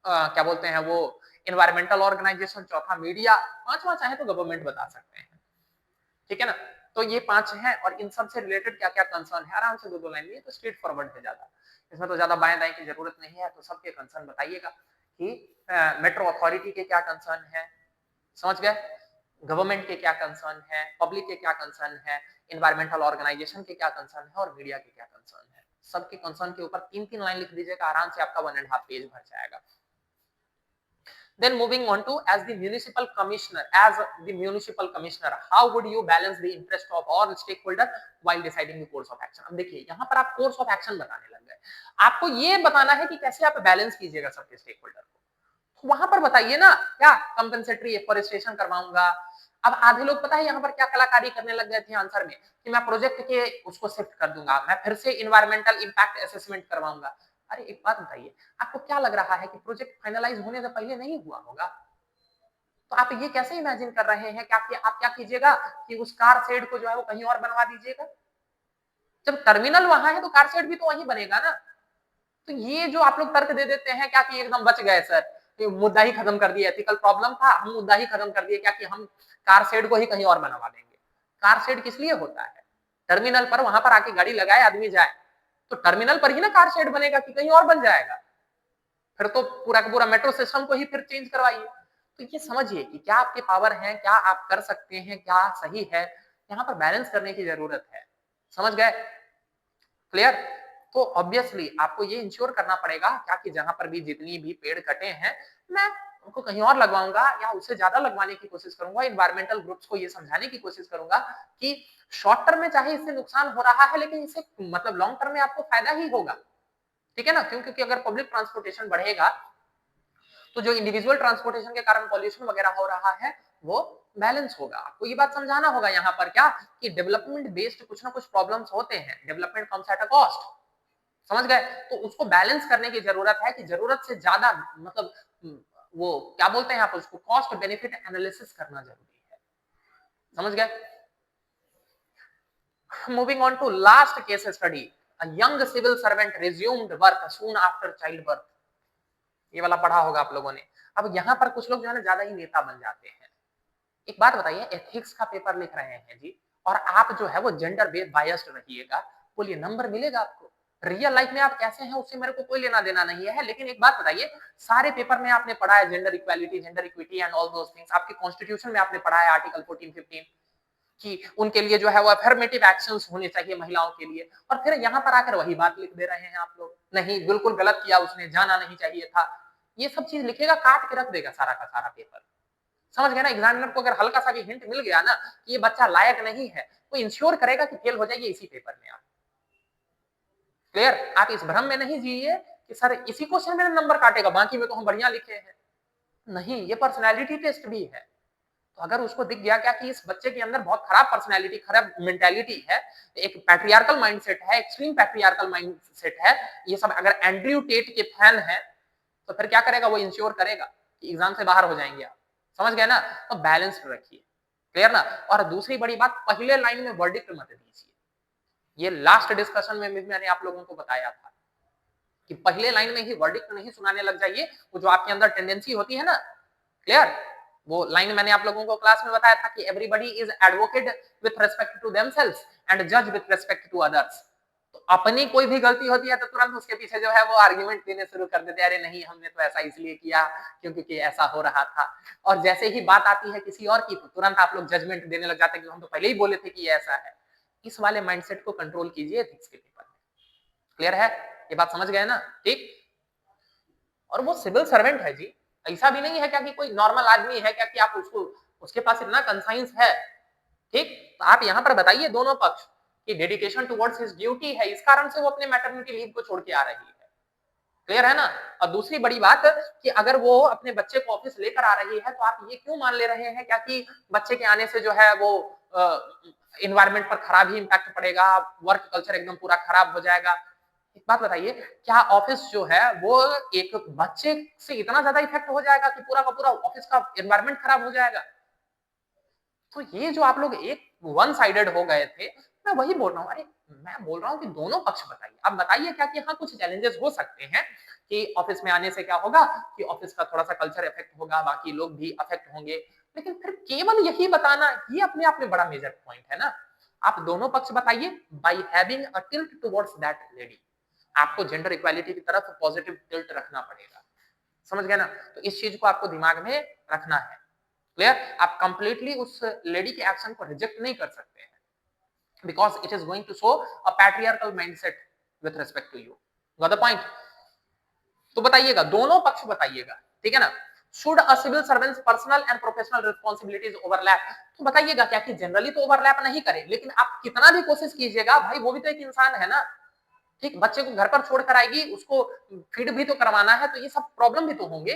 क्या बोलते हैं वो एनवायरमेंटल ऑर्गेनाइजेशन, चौथा मीडिया, पांचवा चाहे तो गवर्नमेंट बता सकते हैं, ठीक है ना। तो ये 5 हैं और इन सब से रिलेटेड क्या क्या कंसर्न है आराम से 2-2 लाइन में, तो स्ट्रेट फॉरवर्ड है ज्यादा, इसमें तो ज्यादा बाएं दाएं की जरूरत नहीं है। तो सबके कंसर्न बताइएगा कि मेट्रो अथॉरिटी के क्या कंसर्न है, समझ गए, गवर्नमेंट के क्या कंसर्न है, पब्लिक के क्या कंसर्न है, एनवायरमेंटल ऑर्गेनाइजेशन के क्या कंसर्न है और मीडिया के क्या कंसर्न है। सबके कंसर्न के ऊपर 3-3 लाइन लिख दीजिएगा, आराम से आपका 1.5 पेज भर जाएगा। Then moving on to as the municipal commissioner, how would you balance the interest of all stakeholder while deciding the course of action। अब देखिए यहाँ पर आप कोर्स ऑफ एक्शन बताने लग गए, आपको ये बताना है कि कैसे आप बैलेंस कीजिएगा सबके स्टेक होल्डर को, तो वहां पर बताइए ना, क्या कंपेंसेटरी एफोरेस्टेशन करवाऊंगा। अब आधे लोग पता है यहाँ पर क्या कलाकारी करने लग गए थे आंसर में, कि मैं प्रोजेक्ट के उसको शिफ्ट कर दूंगा, मैं फिर से इन्वायरमेंटल इंपैक्ट असेसमेंट करवाऊंगा। अरे एक बात बताइए, आपको क्या लग रहा है कि प्रोजेक्ट फाइनलाइज होने से पहले नहीं हुआ होगा? तो आप ये कैसे इमेजिन कर रहे हैं कि आप क्या कीजिएगा कि उस कार शेड को जो है वो कहीं और बनवा दीजिएगा। जब टर्मिनल वहां है तो कार शेड भी तो वहीं बनेगा ना। तो ये जो आप लोग तर्क दे देते हैं क्या कि एकदम बच गए सर, तो मुद्दा ही खत्म कर दिया, एथिकल प्रॉब्लम था, हम मुद्दा ही खत्म कर दिए क्या कि हम कार शेड को ही कहीं और बनवा देंगे। कार शेड किस लिए होता है? टर्मिनल पर, वहां पर आके गाड़ी लगाए आदमी जाए, तो टर्मिनल पर ही ना कार शेड बनेगा कि कहीं और बन जाएगा। फिर तो पूरा का पूरा मेट्रो सिस्टम को ही फिर चेंज करवाइए। तो ये समझिए कि क्या आपके पावर है, क्या आप कर सकते हैं, क्या सही है, यहाँ पर बैलेंस करने की जरूरत है, समझ गए, क्लियर। तो ऑब्वियसली आपको ये इंश्योर करना पड़ेगा क्या कि जहां पर भी जितनी भी पेड़ कटे हैं मैं उनको कहीं और लगवाऊंगा या उससे ज्यादा लगवाने की कोशिश करूंगा। इन्वायरमेंटल ग्रुप्स को ये समझाने की कोशिश करूंगा कि शॉर्ट टर्म में चाहे इससे नुकसान हो रहा है लेकिन इससे मतलब लॉन्ग टर्म में आपको फायदा ही होगा, ठीक है ना। क्योंकि अगर पब्लिक ट्रांसपोर्टेशन बढ़ेगा तो जो इंडिविजुअल ट्रांसपोर्टेशन के कारण पॉल्यूशन वगैरह हो रहा है वो बैलेंस होगा। आपको ये बात समझाना होगा यहाँ पर क्या कि डेवलपमेंट बेस्ड कुछ ना कुछ प्रॉब्लम्स होते हैं, development comes at a cost, समझ गए। तो उसको बैलेंस करने की जरूरत है कि जरूरत से ज्यादा मतलब वो क्या बोलते हैं आप उसको कॉस्ट बेनिफिट एनालिसिस करना जरूरी है, समझ गए। Moving on to last case study, a young civil servant resumed work soon after child birth. ये वाला पढ़ा होगा आप लोगों ने। अब यहाँ पर कुछ लोग जो है ना ज्यादा ही नेता बन जाते हैं। एक बात बताइए, एथिक्स का पेपर लिख रहे हैं जी और आप जो है वो जेंडर बेस्ड बायस्ड रहिएगा, बोलिए नंबर मिलेगा आपको? रियल लाइफ में आप कैसे हैं उससे मेरे को कोई लेना देना नहीं है, लेकिन एक बात बताइए, सारे पेपर में आपने पढ़ा है gender equality, gender equity and all those things, आपके कॉन्स्टिट्यूशन में आपने पढ़ा है आर्टिकल 14-15 कि उनके लिए जो है वो अफर्मेटिव एक्शंस होने चाहिए महिलाओं के लिए, और फिर यहाँ पर आकर वही बात लिख दे रहे हैं आप लोग, नहीं बिल्कुल गलत किया उसने, जाना नहीं चाहिए था। ये सब चीज लिखेगा, काट के रख देगा सारा का सारा पेपर, समझ गए ना। एग्जामिनर को अगर हल्का सा भी हिंट मिल गया ना कि ये बच्चा लायक नहीं है तो इंश्योर करेगा कि फेल हो जाइए इसी पेपर में आप, क्लियर। आप इस भ्रम में नहीं जिए कि सर इसी क्वेश्चन में नंबर काटेगा बाकी में तो हम बढ़िया लिखे हैं, नहीं, ये पर्सनैलिटी टेस्ट भी है। तो अगर उसको दिख गया क्या कि इस बच्चे के अंदर बहुत खराब पर्सनैलिटी, खराब मेंटालिटी है, एक पैट्रियार्कल माइंडसेट है, एक्सट्रीम पैट्रियार्कल माइंडसेट है, ये सब अगर एंड्रयू टेट के फैन है, तो फिर क्या करेगा, वो इंश्योर करेगा कि एग्जाम से बाहर हो जाएंगे आप। समझ गए ना? तो बैलेंस रखिए, क्लियर ना? और दूसरी बड़ी बात, पहले लाइन में वर्डिक्ट मत दीजिए। ये लास्ट डिस्कशन में भी मैंने आप लोगों को बताया था कि पहले लाइन में ही वर्डिक्ट नहीं सुनाने लग जाइए, वो जो आपके अंदर टेंडेंसी होती है ना, क्लियर? वो लाइन मैंने आप लोगों को क्लास में बताया था कि everybody is advocate with respect to themselves and जज विथ रिस्पेक्ट टू अदर्स। तो अपनी कोई भी गलती होती है तो तुरंत उसके पीछे जो है वो आर्गुमेंट देने शुरू कर देते हैं, अरे नहीं हमने तो ऐसा इसलिए किया क्योंकि ऐसा हो रहा था। और जैसे ही बात आती है किसी और की तो तुरंत आप लोग जजमेंट देने लग जाते हैं कि हम तो पहले ही बोले थे कि ये ऐसा है। इस वाले माइंडसेट को कंट्रोल कीजिए एथिक्स के पेपर में। क्लियर है? ये बात समझ गए ना? ठीक। और वो सिविल सर्वेंट है जी, ऐसा भी नहीं है क्या कि कोई नॉर्मल आदमी है क्या कि आप उसको, उसके पास इतना कंसाइंस है। ठीक, तो आप यहाँ पर बताइए दोनों पक्ष कि डेडिकेशन टुवर्ड्स हिज ड्यूटी है, इस कारण से वो अपने मैटरनिटी लीव को छोड़ के आ रही है। क्लियर है ना? और दूसरी बड़ी बात कि अगर वो अपने बच्चे को ऑफिस लेकर आ रही है तो आप ये क्यों मान ले रहे हैं क्या कि बच्चे के आने से जो है वो इन्वायरमेंट पर खराब ही इंपैक्ट पड़ेगा, वर्क कल्चर एकदम पूरा खराब हो जाएगा। एक बात बताइए, क्या ऑफिस जो है वो एक बच्चे से इतना ज्यादा इफेक्ट हो जाएगा कि पूरा का पूरा ऑफिस का एनवायरनमेंट खराब हो जाएगा? तो ये जो आप लोग एक वन साइडेड हो गए थे, मैं वही बोल रहा हूँ, अरे मैं बोल रहा हूँ कि दोनों पक्ष बताइए। अब बताइए क्या कि हाँ कुछ चैलेंजेस हो सकते हैं कि ऑफिस में आने से क्या होगा कि ऑफिस का थोड़ा सा कल्चर इफेक्ट होगा, बाकी लोग भी अफेक्ट होंगे, लेकिन फिर केवल यही बताना ये अपने आप में बड़ा मेजर पॉइंट है ना। आप दोनों पक्ष बताइए by having a tilt towards that lady. आपको जेंडर इक्वालिटी की तरफ पॉजिटिव टिल्ट रखना पड़ेगा। समझ गए ना? तो इस चीज को आपको दिमाग में रखना है। क्लियर? आप कंप्लीटली उस लेडी के एक्शन को रिजेक्ट नहीं कर सकते हैं, because it is going to show a patriarchal mindset with respect to you. Got the point? तो बताइएगा, दोनों पक्ष बताइएगा, ठीक है ना? Should a civil servants personal and professional responsibilities overlap? तो बताइएगा क्या कि जनरली तो ओवरलैप नहीं करे, लेकिन आप कितना भी कोशिश कीजिएगा, भाई वो भी तो एक इंसान है ना। ठीक, बच्चे को घर पर छोड़कर आएगी, उसको फीड भी तो करवाना है, तो ये सब प्रॉब्लम भी तो होंगे।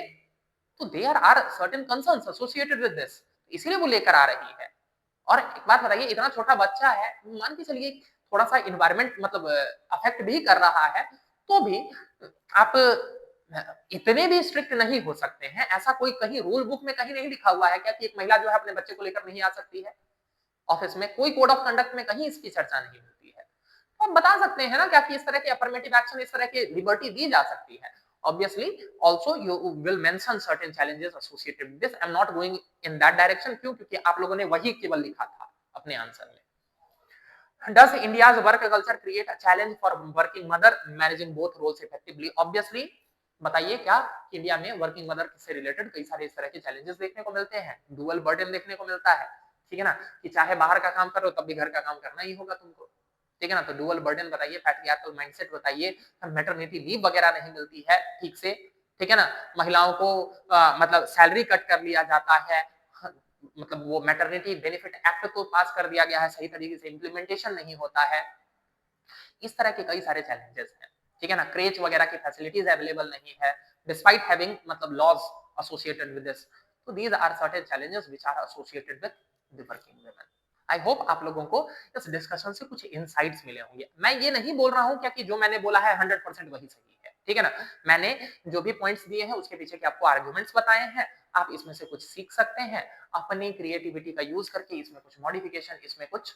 तो there are certain concerns associated with this, इसलिए वो लेकर आ रही है। और एक बात बताइए, इतना छोटा बच्चा है, मान के चलिए थोड़ा सा इन्वायरमेंट मतलब अफेक्ट भी कर रहा है, तो भी आप इतने भी स्ट्रिक्ट नहीं हो सकते हैं। ऐसा कोई कहीं रूल बुक में कहीं नहीं लिखा हुआ है क्या कि एक महिला जो है अपने बच्चे को लेकर नहीं आ सकती है ऑफिस में? कोई कोड ऑफ कंडक्ट में कहीं इसकी चर्चा नहीं मिलती है। तो हम बता सकते हैं ना क्या कि इस तरह के अफर्मेटिव एक्शन, इस तरह की लिबर्टी दी जा सकती है। Obviously, also you will mention certain challenges associated with this. I'm not going in that direction, क्यों? क्योंकि आप लोगों ने वही केवल लिखा था अपने आंसर में। Does India's work culture create a challenge for working mother managing both roles effectively? Obviously, बताइए क्या इंडिया में वर्किंग मदर से रिलेटेड कई सारे इस तरह के चैलेंजेस देखने को मिलते हैं, डुअल बर्डन देखने को मिलता है, ठीक है ना, कि चाहे बाहर का काम करो तब भी घर का काम करना ही होगा तुमको, ठीक है ना। तो डुअल बर्डन बताइए, पैट्रियार्कल माइंडसेट बताइए, मैटरनिटी लीव वगैरह नहीं मिलती है ठीक से, ठीक है ना, महिलाओं को मतलब सैलरी कट कर लिया जाता है, मतलब वो मैटरनिटी बेनिफिट एक्ट को पास कर दिया गया है, सही तरीके से इम्प्लीमेंटेशन नहीं होता है। इस तरह के कई सारे चैलेंजेस हैं, ठीक है ना। क्रेच वगैरह की फैसिलिटीज अवेलेबल नहीं है डिस्पाइट हैविंग मतलब लॉज एसोसिएटेड विद दिस। तो these are certain challenges which are associated with the working women. I hope आप लोगों को इस डिस्कशन से कुछ इनसाइट्स मिले होंगे। मैं ये नहीं बोल रहा हूं क्या कि जो मैंने बोला है 100% वही सही है, ठीक है ना। मैंने जो भी पॉइंट्स दिए हैं उसके पीछे के आपको आर्गुमेंट्स बताए हैं, आप इसमें से कुछ सीख सकते हैं, अपनी क्रिएटिविटी का यूज करके इसमें कुछ मॉडिफिकेशन, इसमें कुछ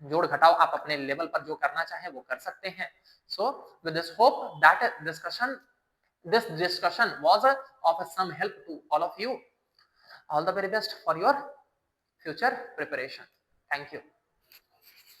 जोड़ घटाव आप अपने लेवल पर जो करना चाहें वो कर सकते हैं। So with this hope that this discussion was of some help to all of you. All the very best for your future preparation. Thank you.